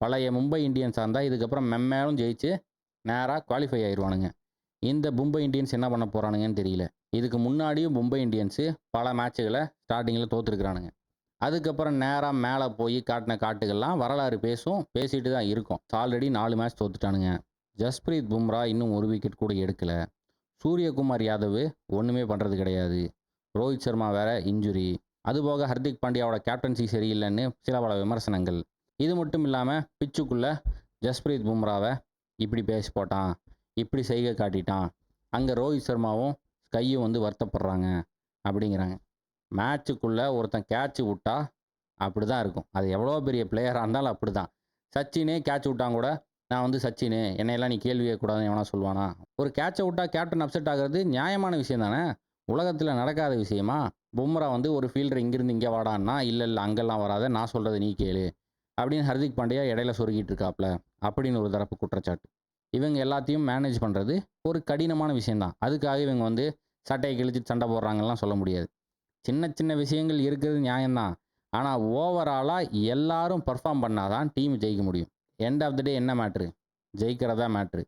பழைய மும்பை இந்தியன்ஸாக இருந்தால் இதுக்கப்புறம் மெம்மேலும் ஜெயிச்சு நேராக குவாலிஃபை ஆயிடுவானுங்க. இந்த மும்பை இந்தியன்ஸ் என்ன பண்ண போகிறானுங்கன்னு தெரியல. இதுக்கு முன்னாடியும் மும்பை இந்தியன்ஸு பல மேட்சுகளை ஸ்டார்டிங்கில் தோற்றுருக்குறானுங்க. அதுக்கப்புறம் நேராக மேலே போய் காட்டின காட்டுகள்லாம் வரலாறு பேசிட்டு தான் இருக்கும். ஆல்ரெடி 4 மேட்ச் தோத்துட்டானுங்க. ஜஸ்பிரீத் பும்ரா இன்னும் ஒரு விக்கெட் கூட எடுக்கலை. சூரியகுமார் யாதவ் ஒன்றுமே பண்ணுறது கிடையாது. ரோஹித் சர்மா வேற இன்ஜுரி. அதுபோக ஹர்திக் பாண்டியாவோட கேப்டன்சி சரியில்லைன்னு சில பல விமர்சனங்கள். இது மட்டும் இல்லாமல் பிச்சுக்குள்ளே ஜஸ்பிரீத் பும்ராவை இப்படி பேசி போட்டான், இப்படி செய்கை காட்டிட்டான், அங்கே ரோஹித் சர்மாவும் ஸ்கையும் வந்து வருத்தப்படுறாங்க அப்படிங்கிறாங்க. மேட்சுக்குள்ளே ஒருத்தன் கேட்ச் விட்டா அப்படி தான் இருக்கும். அது எவ்வளோ பெரிய பிளேயராக இருந்தாலும் அப்படி தான். சச்சினே கேட்ச் விட்டாங்க கூட, நான் வந்து சச்சினு என்னையெல்லாம் நீ கேள்வி கேட்கக்கூடாதுன்னு எவனா சொல்லுவானா? ஒரு கேட்சை விட்டா கேப்டன் அப்செட் ஆகிறது நியாயமான விஷயம் தானே. உலகத்தில் நடக்காத விஷயமா? பும்ரா வந்து ஒரு ஃபீல்டர் இங்கிருந்து இங்கே வாடான்னா, இல்லை அங்கெல்லாம் வராத, நான் சொல்கிறத நீ கேளு அப்படின்னு ஹர்திக் பாண்டியா இடையில சொருகிட்டு இருக்காப்ல அப்படின்னு ஒரு தரப்பு குற்றச்சாட்டு. இவங்க எல்லாத்தையும் மேனேஜ் பண்ணுறது ஒரு கடினமான விஷயம்தான். அதுக்காக இவங்க வந்து சட்டையை கிழிச்சு சண்டை போடுறாங்கலாம் சொல்ல முடியாது. சின்ன சின்ன விஷயங்கள் இருக்கிறது நியாயம்தான். ஆனால் ஓவராலாக எல்லாரும் பர்ஃபார்ம் பண்ணாதான் டீம் ஜெயிக்க முடியும். எண்ட் ஆஃப் த டே என்ன மேட்ரு? ஜெயிக்கிறதா மேட்ரு.